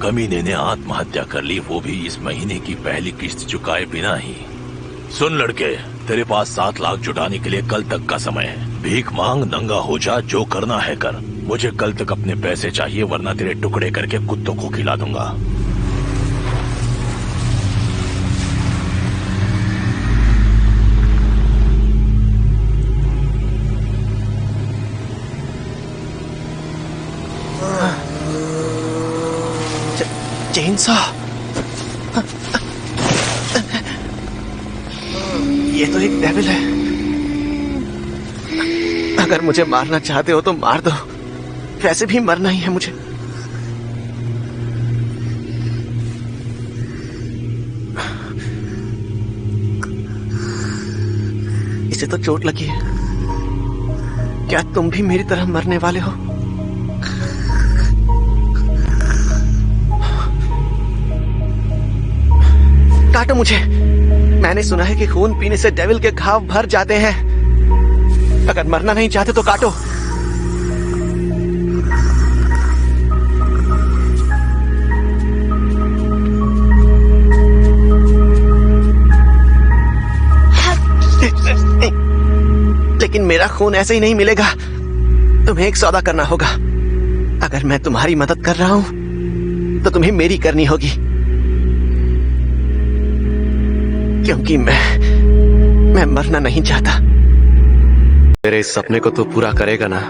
कमीने ने आत्महत्या कर ली, वो भी इस महीने की पहली किस्त चुकाए बिना ही। सुन लड़के, तेरे पास 7 लाख जुटाने के लिए कल तक का समय है। भीख मांग, नंगा हो जा, जो करना है कर। मुझे कल तक अपने पैसे चाहिए, वरना तेरे टुकड़े करके कुत्तों को खिला दूंगा। चेनसॉ, ये तो एक डेविल है। अगर मुझे मारना चाहते हो तो मार दो, वैसे भी मरना ही है मुझे। इसे तो चोट लगी है। क्या तुम भी मेरी तरह मरने वाले हो? काटो मुझे। मैंने सुना है कि खून पीने से डेविल के घाव भर जाते हैं। अगर मरना नहीं चाहते तो काटो। लेकिन मेरा खून ऐसे ही नहीं मिलेगा। तुम्हें एक सौदा करना होगा। अगर मैं तुम्हारी मदद कर रहा हूं तो तुम्हें मेरी करनी होगी, क्योंकि मैं मरना नहीं चाहता। मेरे इस सपने को तो पूरा करेगा ना?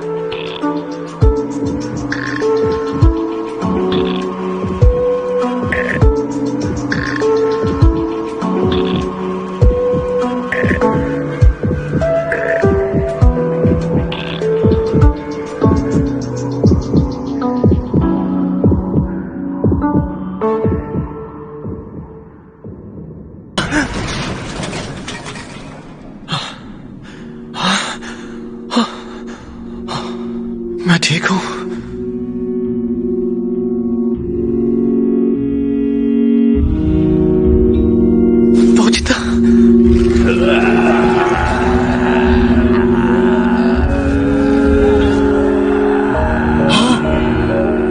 मैं ठीक हूं। पोचिता,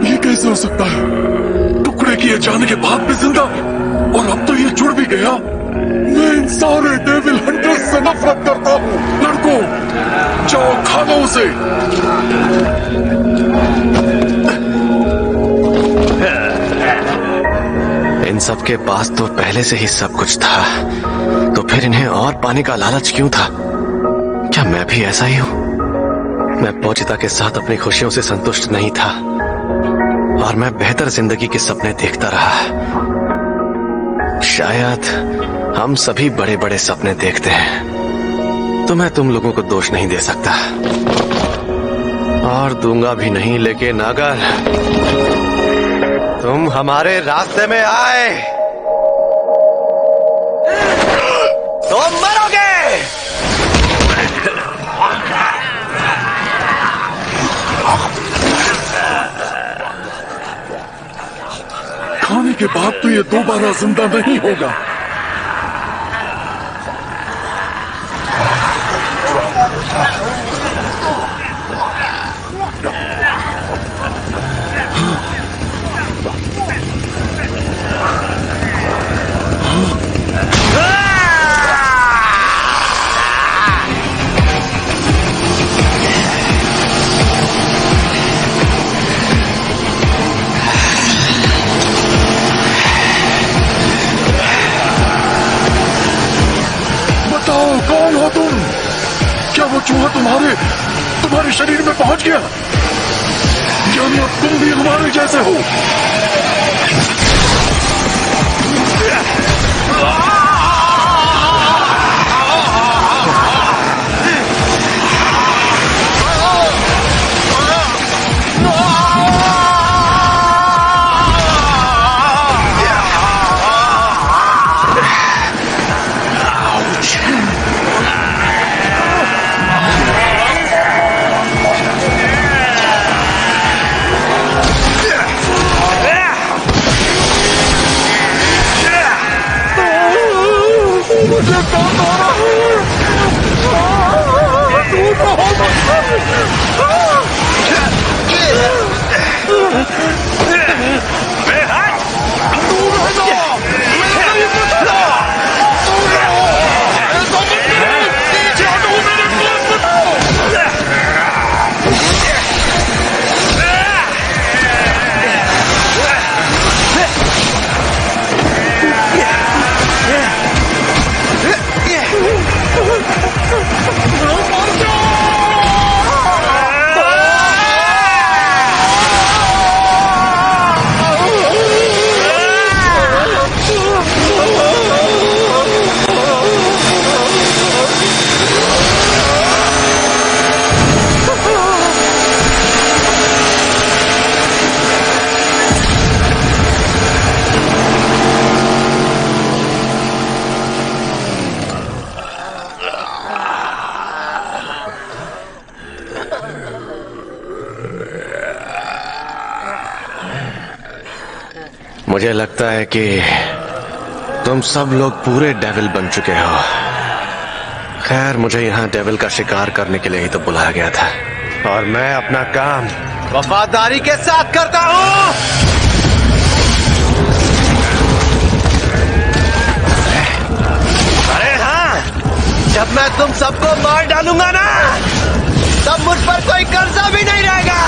ये कैसे हो सकता है? टुकड़े किए जाने के बाद भी जिंदा, और अब तो ये जुड़ भी गया। मैं इन सारे डेविल हंटर्स से नफरत करता हूँ। लड़कों, जाओ खा लो उसे। इन सब के पास तो पहले से ही सब कुछ था, तो फिर इन्हें और पाने का लालच क्यों था? क्या मैं भी ऐसा ही हूं? मैं पोचिता के साथ अपनी खुशियों से संतुष्ट नहीं था, और मैं बेहतर जिंदगी के सपने देखता रहा। शायद हम सभी बड़े बड़े सपने देखते हैं, तो मैं तुम लोगों को दोष नहीं दे सकता, और दूंगा भी नहीं। लेकिन अगर तुम हमारे रास्ते में आए तो मरोगे। खाने के बाद तो ये दोबारा जिंदा नहीं होगा। कौन हो तुम? क्या वो चूहा तुम्हारे शरीर में पहुंच गया? यानी अब तुम भी हमारे जैसे हो? मुझे लगता है कि तुम सब लोग पूरे डेविल बन चुके हो। खैर, मुझे यहाँ डेविल का शिकार करने के लिए ही तो बुलाया गया था, और मैं अपना काम वफादारी के साथ करता हूँ। अरे हाँ, जब मैं तुम सबको मार डालूंगा ना, तब मुझ पर कोई कर्जा भी नहीं रहेगा।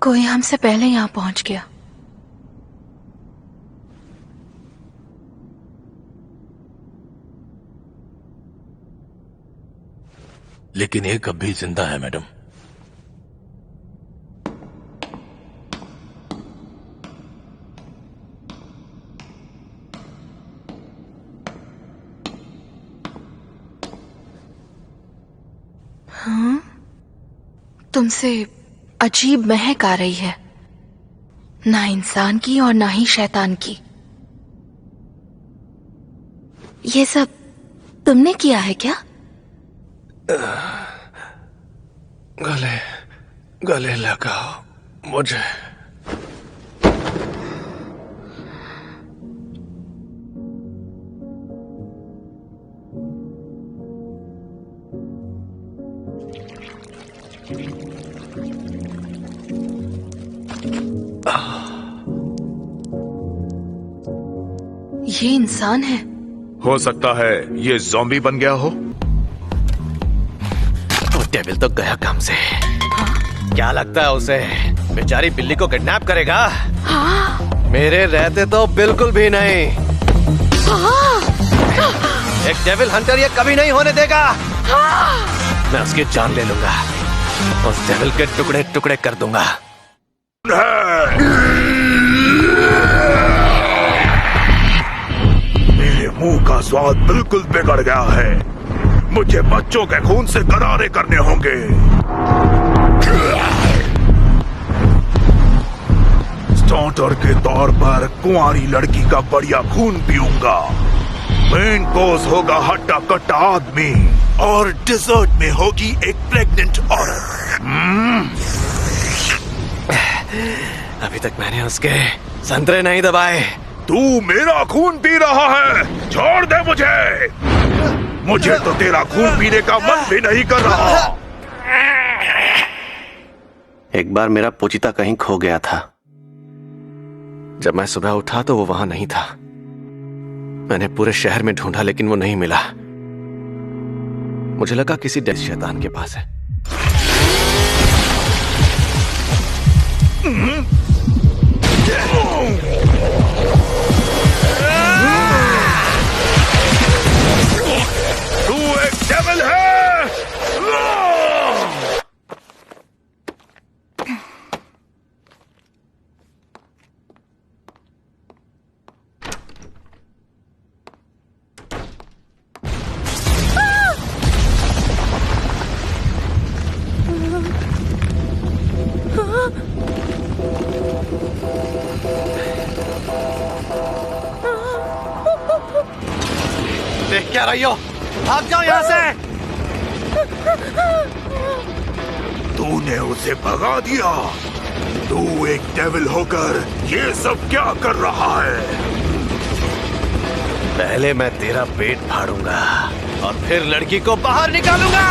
कोई हमसे पहले यहाँ पहुंच गया। लेकिन एक अब भी जिंदा है मैडम। हाँ? तुमसे अजीब महक आ रही है, ना इंसान की और ना ही शैतान की। ये सब तुमने किया है क्या? गले गले लगाओ मुझे। ये इंसान है। हो सकता है ये ज़ॉम्बी बन गया हो। वो डेविल तो गया काम से। क्या लगता है उसे बेचारी बिल्ली को किडनैप करेगा? हाँ। मेरे रहते तो बिल्कुल भी नहीं। हाँ। एक डेविल हंटर ये कभी नहीं होने देगा। हाँ। मैं उसकी जान ले लूंगा, उस डेविल के टुकड़े टुकड़े कर दूंगा। मेरे मुंह का स्वाद बिल्कुल बिगड़ गया है। मुझे बच्चों के खून से गरारे करने होंगे। स्टार्टर के तौर पर कुंवारी लड़की का बढ़िया खून पीऊंगा। मेन कोर्स होगा हट्टा कट्टा आदमी, और डिजर्ट में होगी एक प्रेग्नेंट औरत। अभी तक मैंने उसके संतरे नहीं दबाए। तू मेरा खून पी रहा है, छोड़ दे मुझे। मुझे तो तेरा खून पीने का मन भी नहीं कर रहा। एक बार मेरा पोचिता कहीं खो गया था। जब मैं सुबह उठा तो वो वहां नहीं था। मैंने पूरे शहर में ढूंढा लेकिन वो नहीं मिला। मुझे लगा किसी डेथ शैतान के पास है। तू एक डेविल है। देख क्या रही हो? भाग जाओ यहाँ से। तूने उसे भगा दिया। तू एक डेविल होकर ये सब क्या कर रहा है? पहले मैं तेरा पेट फाड़ूंगा और फिर लड़की को बाहर निकालूंगा।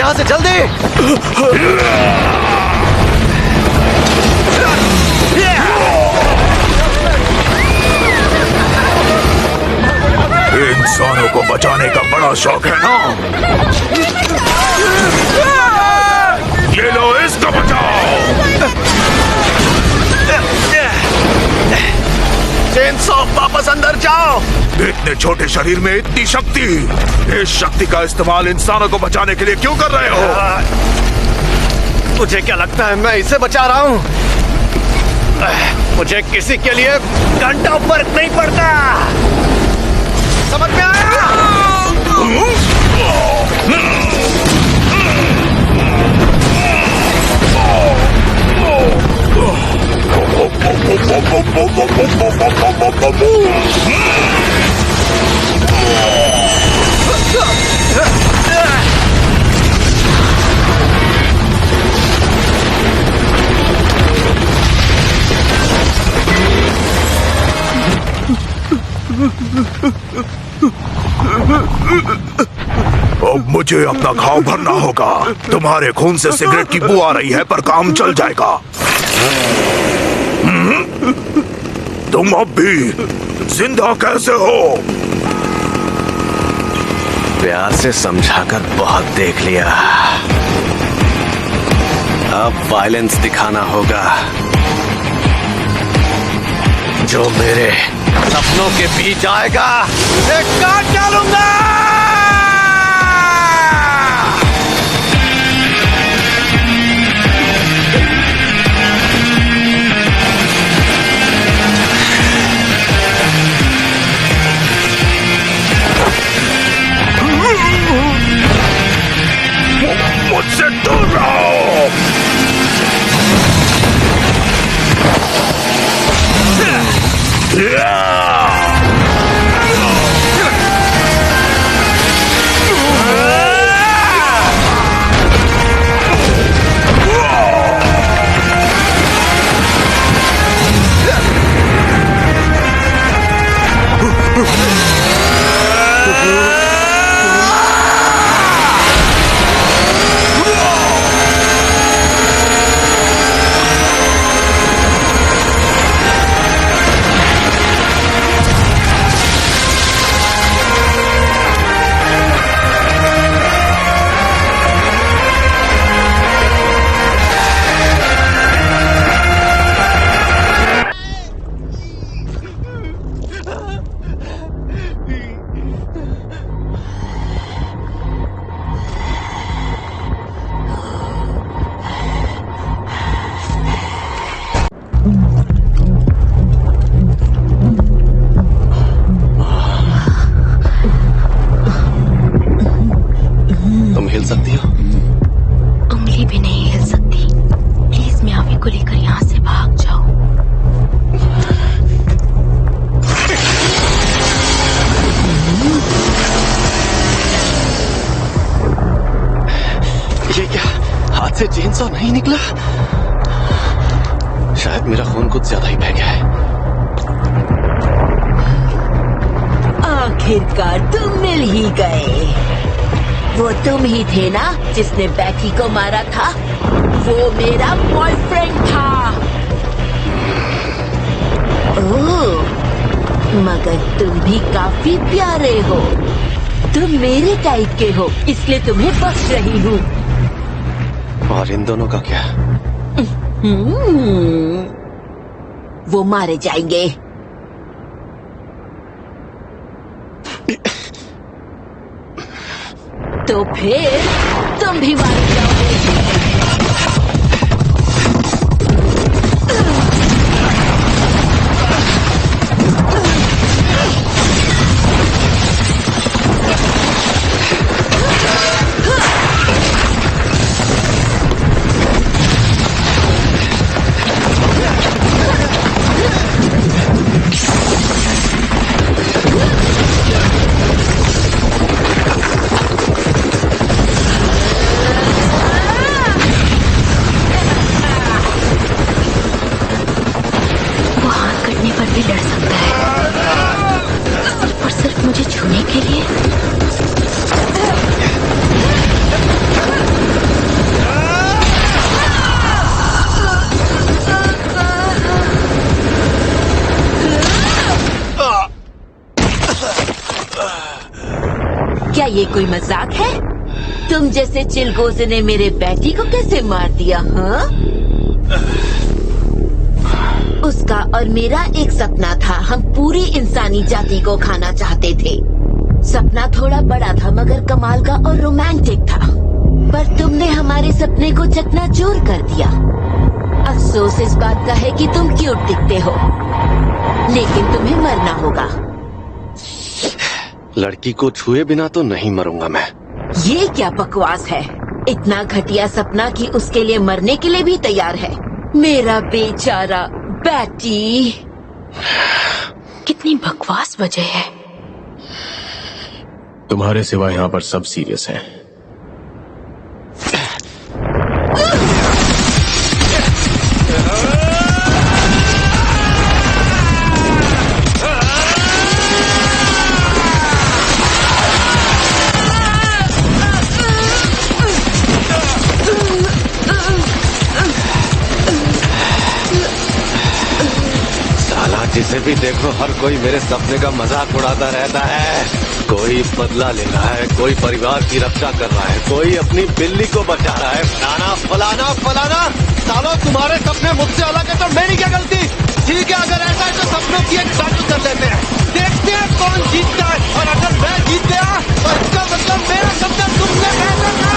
यहाँ से जल्दी। इंसानों को बचाने का बड़ा शौक है ना? ये लो, इसको बचाओ। चेनसॉ, वापस अंदर जाओ। इतने छोटे शरीर में इतनी शक्ति, इस शक्ति का इस्तेमाल इंसानों को बचाने के लिए क्यों कर रहे हो? मुझे क्या लगता है मैं इसे बचा रहा हूँ? मुझे किसी के लिए घंटा फर्क नहीं पड़ता। समझ में आया? अब मुझे अपना घाव भरना होगा। तुम्हारे खून से सिगरेट की बू आ रही है, पर काम चल जाएगा। तुम अब भी जिंदा कैसे हो? प्यार से समझाकर बहुत देख लिया, अब वायलेंस दिखाना होगा। जो मेरे सपनों के बीच आएगा उसे काट डालूंगा। मुझसे दूर रहो। तुम हिल सकती हो? उंगली भी नहीं हिल सकती। प्लीज म्यावी को लेकर यहाँ से भाग जाओ। ये क्या, हाथ से चेनसॉ नहीं निकला? शायद मेरा खून कुछ ज्यादा ही बह गया है। आखिरकार तुम मिल ही गए। वो तुम ही थे ना जिसने बैकी को मारा था? वो मेरा बॉयफ्रेंड था। ओह, मगर तुम भी काफी प्यारे हो। तुम मेरे टाइप के हो, इसलिए तुम्हें बख्श रही हूँ। और इन दोनों का क्या? वो मारे जाएंगे। तो फिर तुम भी मारे जाओगे। भी लड़ सकता है और सिर्फ मुझे छूने के लिए। क्या ये कोई मजाक है? तुम जैसे चिलगोजे ने मेरे बेटी को कैसे मार दिया? हाँ, उसका और मेरा एक सपना था। हम पूरी इंसानी जाति को खाना चाहते थे। सपना थोड़ा बड़ा था मगर कमाल का और रोमांटिक था, पर तुमने हमारे सपने को चकनाचूर कर दिया। अफसोस इस बात का है कि तुम क्यूट दिखते हो, लेकिन तुम्हें मरना होगा। लड़की को छुए बिना तो नहीं मरूंगा मैं। ये क्या बकवास है? इतना घटिया सपना कि उसके लिए मरने के लिए भी तैयार है। मेरा बेचारा बेटी। कितनी बकवास वजह है। तुम्हारे सिवा यहाँ पर सब सीरियस हैं। जिसे भी देखो हर कोई मेरे सपने का मजाक उड़ाता रहता है। कोई बदला ले रहा है, कोई परिवार की रक्षा कर रहा है, कोई अपनी बिल्ली को बचा रहा है। फलाना फलाना फलाना। सालों तुम्हारे सपने मुझसे अलग है तो मेरी क्या गलती? ठीक है, अगर ऐसा है तो सपनों की एक बैटल कर लेते हैं, देखते हैं कौन जीतता है। और अगर मैं जीत गया तो इसका मतलब मेरा सपना तुमसे बेहतर था।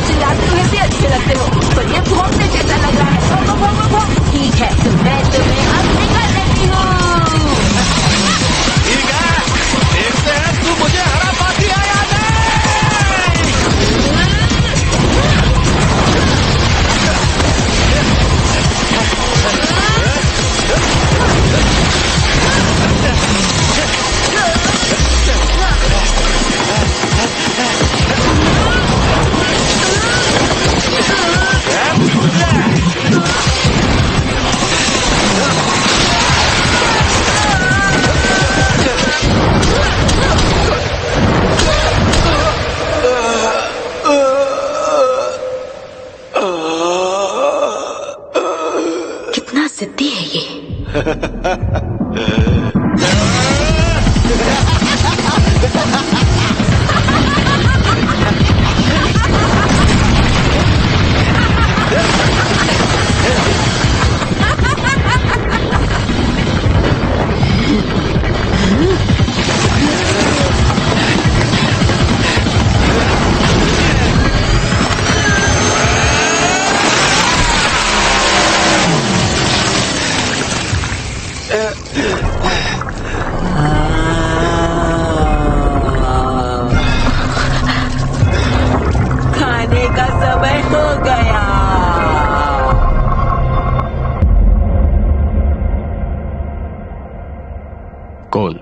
चिल्लाते हुए भी अच्छे लगते हो, पर ये भौंकने जैसा लग रहा है। ठीक है, तो मैं तुम्हें अब निकाल लेती हूँ। ठीक है, देखते हैं तू मुझे हरा पाती है या नहीं। कितना जिद्दी है ये। खाने का समय हो गया। कौन?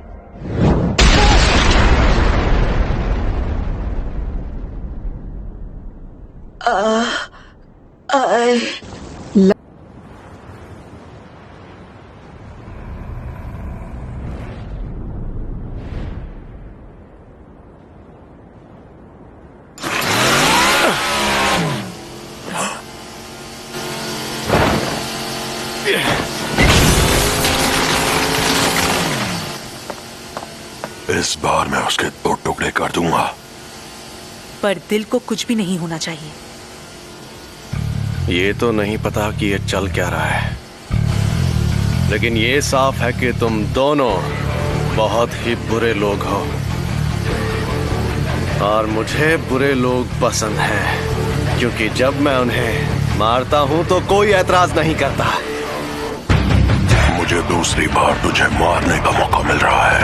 इस बार मैं उसके 2 टुकड़े कर दूंगा। पर दिल को कुछ भी नहीं होना चाहिए। ये तो नहीं पता कि ये चल क्या रहा है, लेकिन ये साफ है कि तुम दोनों बहुत ही बुरे लोग हो और मुझे बुरे लोग पसंद हैं, क्योंकि जब मैं उन्हें मारता हूं तो कोई ऐतराज नहीं करता। मुझे दूसरी बार तुझे मारने का मौका मिल रहा है।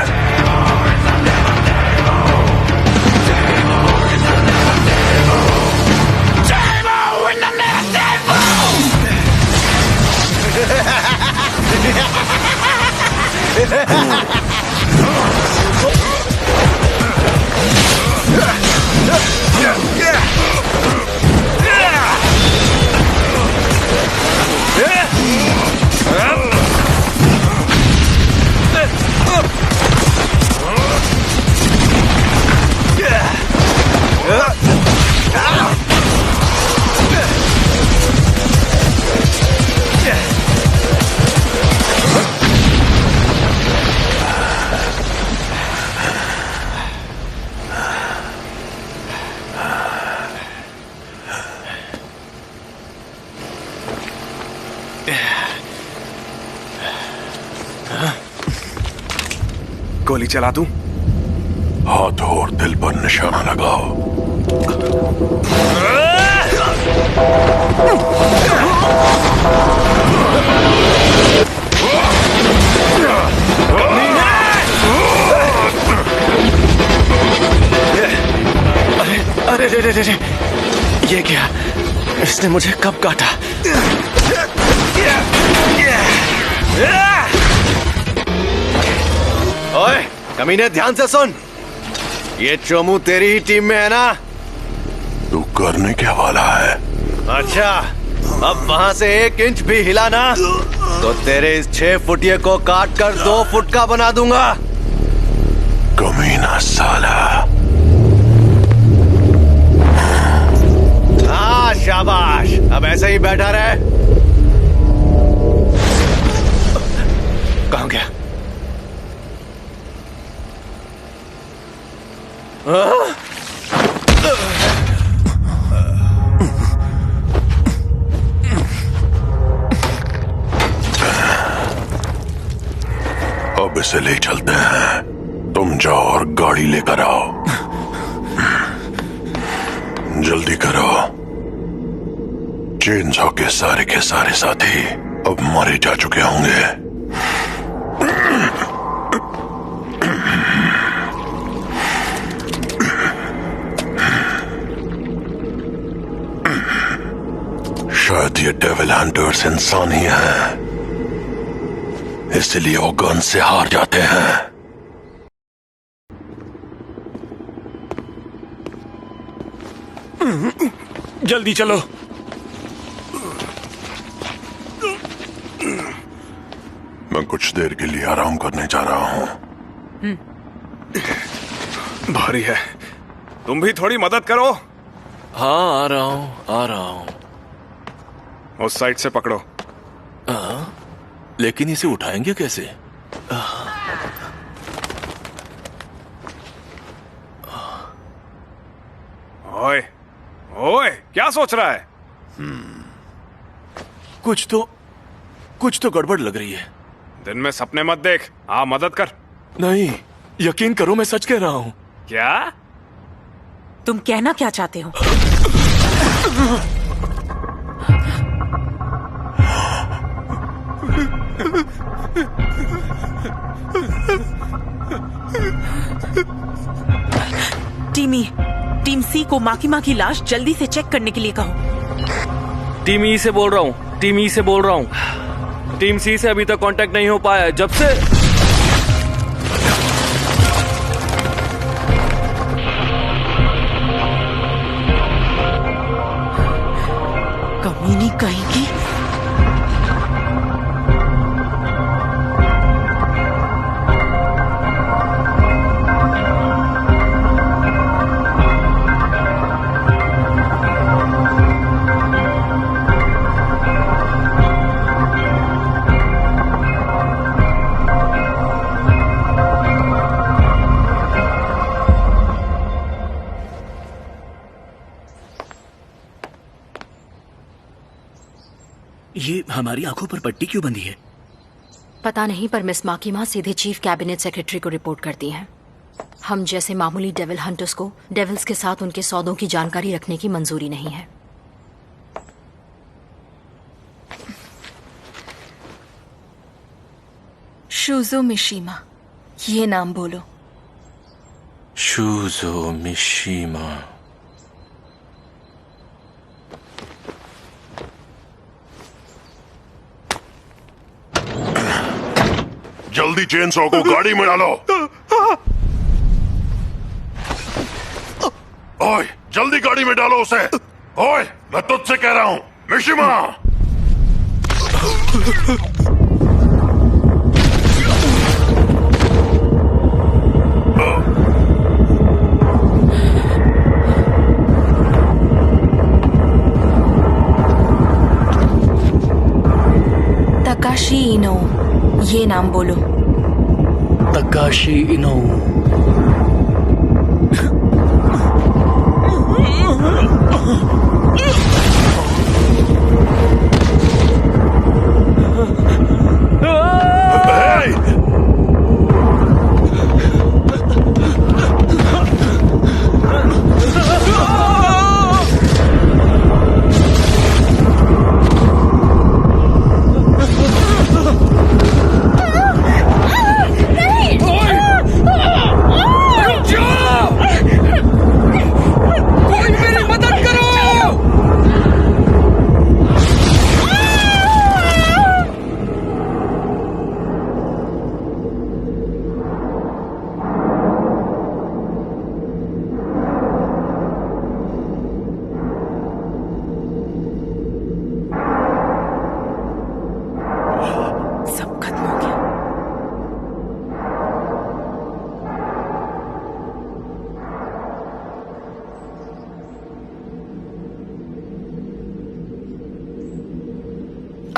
गोली चला दूं? हाथ और दिल पर निशाना लगाओ। अरे रे रे रे रे, ये क्या? इसने मुझे कब काटा? ओए, कमीने ध्यान से सुन। ये चोमू तेरी ही टीम में है ना? तू करने क्या वाला है? अच्छा, अब वहां से 1 इंच भी हिला ना तो तेरे इस 6 फुटिये को काट कर 2 फुट का बना दूंगा। कमीना साला। हाँ शाबाश, अब ऐसे ही बैठा रहे। कहाँ गया? अब इसे ले चलते हैं। तुम जाओ और गाड़ी लेकर आओ। जल्दी करो। चेनसॉ के सारे साथी अब मारे जा चुके होंगे। शायद ये डेविल हंटर्स इंसान ही हैं, इसलिए वो गन से हार जाते हैं। जल्दी चलो। मैं कुछ देर के लिए आराम करने जा रहा हूँ। भारी है, तुम भी थोड़ी मदद करो। हाँ, आ रहा हूँ। उस साइड से पकड़ो। लेकिन इसे उठाएंगे कैसे? ओए, ओए, क्या सोच रहा है? कुछ तो गड़बड़ लग रही है। दिन में सपने मत देख। हाँ, मदद कर। नहीं, यकीन करो, मैं सच कह रहा हूँ। क्या? तुम कहना क्या चाहते हो? टीम सी को माकिमा की लाश जल्दी से चेक करने के लिए कहो। टीम ई से बोल रहा हूँ। टीम सी से अभी तक कांटेक्ट नहीं हो पाया है जब से। कमीनी कहेगी। ये हमारी आंखों पर पट्टी क्यों बंधी है? पता नहीं, पर मिस माकिमा सीधे चीफ कैबिनेट सेक्रेटरी को रिपोर्ट करती हैं। हम जैसे मामूली डेविल हंटर्स को डेविल्स के साथ उनके सौदों की जानकारी रखने की मंजूरी नहीं है। शूजो मिशीमा, ये नाम बोलो। शूजो मिशीमा। जल्दी चेनसॉ को गाड़ी में डालो। ओए, जल्दी गाड़ी में डालो उसे। ओए, मैं तुझसे कह रहा हूं, मिशिमा। तकाशी इनो, ये नाम बोलो। तकाशी इनो।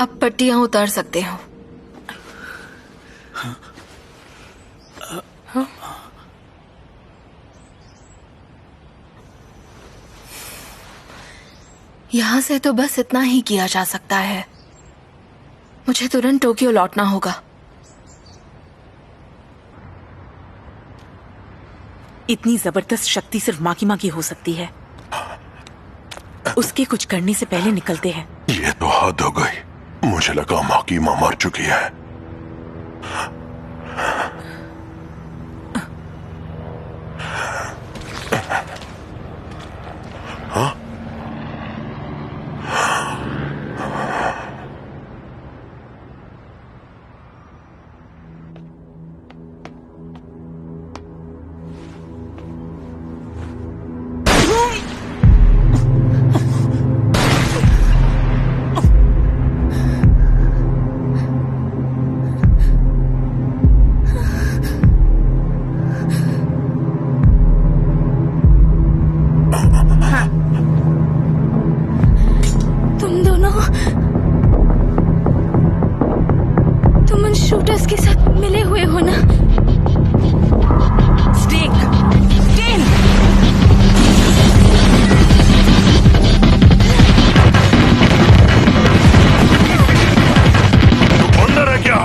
अब पट्टियां उतार सकते हो। यहाँ से तो बस इतना ही किया जा सकता है। मुझे तुरंत टोक्यो लौटना होगा। इतनी जबरदस्त शक्ति सिर्फ माकिमा की हो सकती है। उसके कुछ करने से पहले निकलते हैं। ये तो हद हो गई। मुझे लगा माकीमा मर चुकी है। हाँ? तुम उन शूटर्स के साथ मिले हुए हो ना? अंदर है क्या?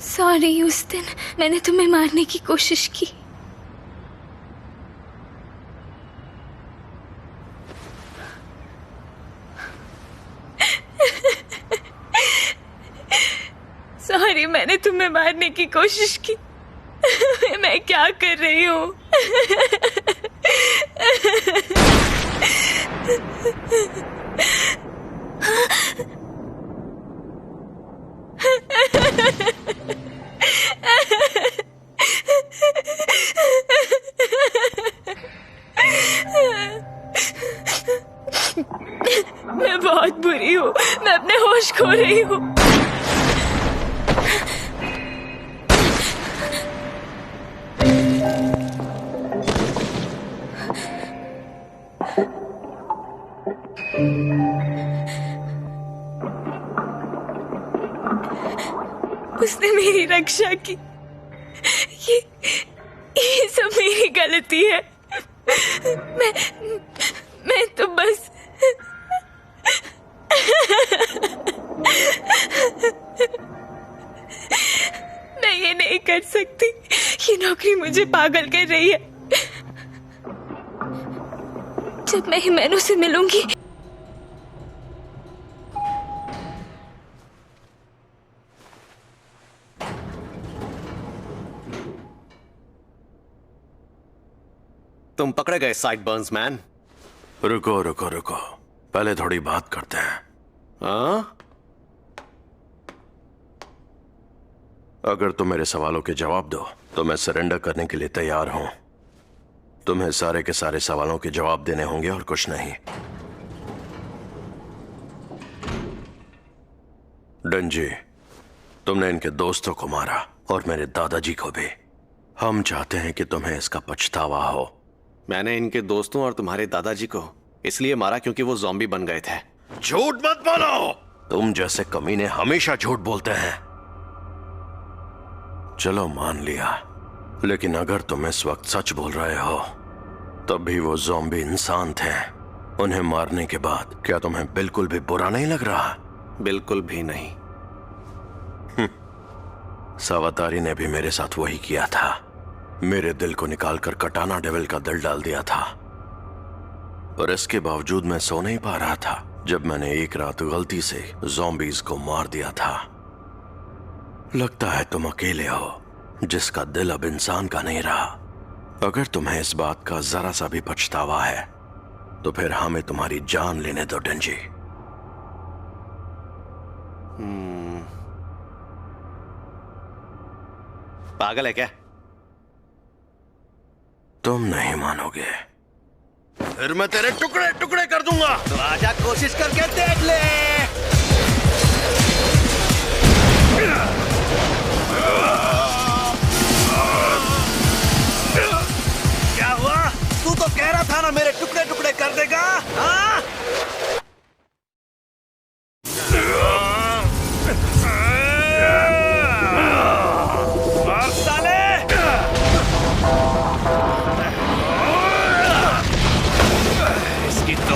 सॉरी, उस दिन मैंने तुम्हें मारने की कोशिश की। सॉरी, मैंने तुम्हें मारने की कोशिश की। मैं क्या कर रही हूँ? मैं बहुत बुरी हूँ। मैं अपने होश खो रही हूँ। उसने मेरी रक्षा की। ये सब मेरी गलती है। मैं तो बस मैं ये नहीं कर सकती। ये नौकरी मुझे पागल कर रही है। जब मैं हिमेनो से मिलूंगी तुम पकड़े गए साइडबर्न्स मैन। रुको रुको रुको, पहले थोड़ी बात करते हैं। हाँ? अगर तुम मेरे सवालों के जवाब दो तो मैं सरेंडर करने के लिए तैयार हूं। तुम्हें सारे के सारे सवालों के जवाब देने होंगे और कुछ नहीं। डंजी, तुमने इनके दोस्तों को मारा और मेरे दादाजी को भी। हम चाहते हैं कि तुम्हें इसका पछतावा हो। मैंने इनके दोस्तों और तुम्हारे दादाजी को इसलिए मारा क्योंकि वो ज़ॉम्बी बन गए थे। झूठ मत बोलो। तुम जैसे कमीने हमेशा झूठ बोलते हैं। चलो मान लिया, लेकिन अगर तुम इस वक्त सच बोल रहे हो, तब भी वो ज़ॉम्बी इंसान थे। उन्हें मारने के बाद क्या तुम्हें बिल्कुल भी बुरा नहीं लग रहा? बिल्कुल भी नहीं। सावतारी ने भी मेरे साथ वही किया था। मेरे दिल को निकालकर कटाना डेविल का दिल डाल दिया था, और इसके बावजूद मैं सो नहीं पा रहा था जब मैंने एक रात गलती से ज़ॉम्बीज को मार दिया था। लगता है तुम अकेले हो जिसका दिल अब इंसान का नहीं रहा। अगर तुम्हें इस बात का जरा सा भी पछतावा है तो फिर हमें तुम्हारी जान लेने दो डेंजी। पागल है क्या? तुम नहीं मानोगे, फिर मैं तेरे टुकड़े टुकड़े कर दूंगा। तो आजा, कोशिश करके देख ले। क्या हुआ? तू तो कह रहा था ना मेरे टुकड़े टुकड़े कर देगा। हाँ? इसकी तो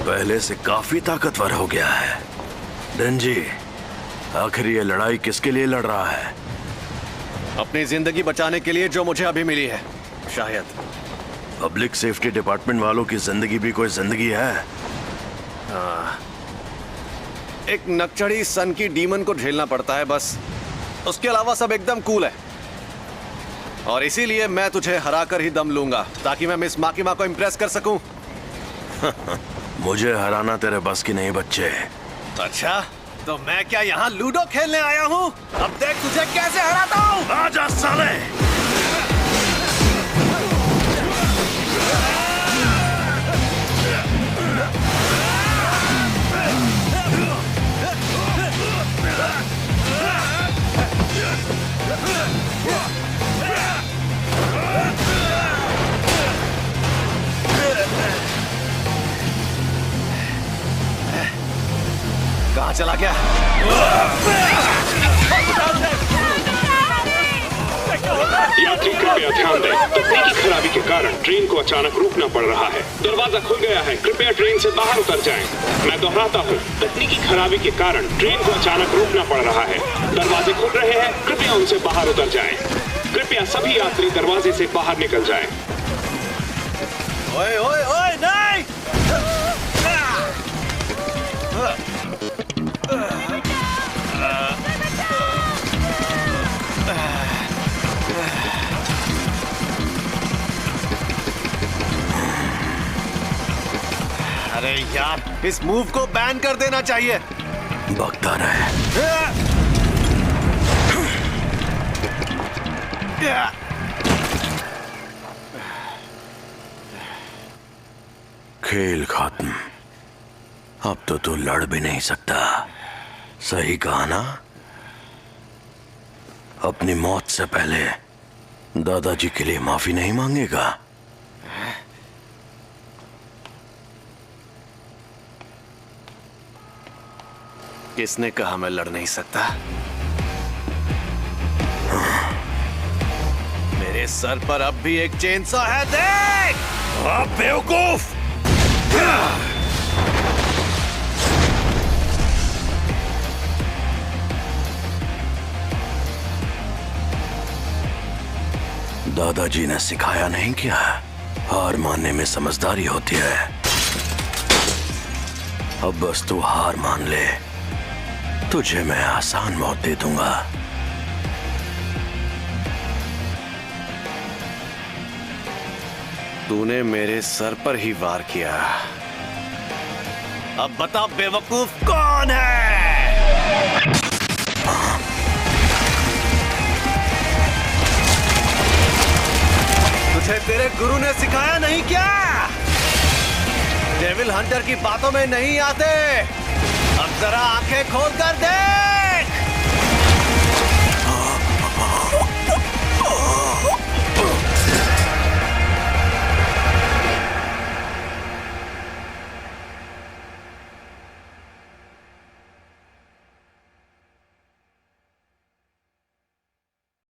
पहले से काफी ताकतवर हो गया है। डेंजी, आखिर ये लड़ाई किसके लिए लड़ रहा है? अपनी जिंदगी बचाने के लिए जो मुझे अभी मिली है, शायद। पब्लिक सेफ्टी डिपार्टमेंट वालों की जिंदगी भी कोई जिंदगी है? एक नकचढ़ी सन की डीमन को झेलना पड़ता है बस। उसके अलावा सब एकदम कूल है। और इसीलिए मैं तुझे हराकर ही दम लूंगा, ताकि मैं मिस माकिमा को इम्प्रेस कर सकूं। मुझे हराना तेरे बस की नहीं बच्चे। अच्छा, तो मैं क्या यहाँ लूडो खेलने आया हूँ? अब देख तुझे कैसे हराता हूँ। आजा साले। कहाँ चला गया? यात्री कृपया ध्यान दें, तकनीकी खराबी के कारण ट्रेन को अचानक रुकना पड़ रहा है। दरवाजा खुल गया है, कृपया ट्रेन से बाहर उतर जाएं। मैं दोहराता हूँ, तकनीकी खराबी के कारण ट्रेन को अचानक रुकना पड़ रहा है। दरवाजे खुल रहे हैं, कृपया उनसे बाहर उतर जाएं। कृपया सभी यात्री दरवाजे से बाहर निकल जाएं। ओए ओए ओए, नहीं! अरे यार, इस मूव को बैन कर देना चाहिए। बकता रहे। खेल खत्म। अब तो तू लड़ भी नहीं सकता। सही कहा ना? अपनी मौत से पहले दादाजी के लिए माफी नहीं मांगेगा? किसने कहा मैं लड़ नहीं सकता? मेरे सर पर अब भी एक चेनसॉ है, देख! आप बेवकूफ! दादाजी ने सिखाया नहीं क्या? हार मानने में समझदारी होती है। अब बस तू हार मान ले, तुझे मैं आसान मौत दे दूंगा। तूने मेरे सर पर ही वार किया, अब बता बेवकूफ कौन है? तुझे तेरे गुरु ने सिखाया नहीं क्या? डेविल हंटर की बातों में नहीं आते। अब जरा आंखें खोल कर देख।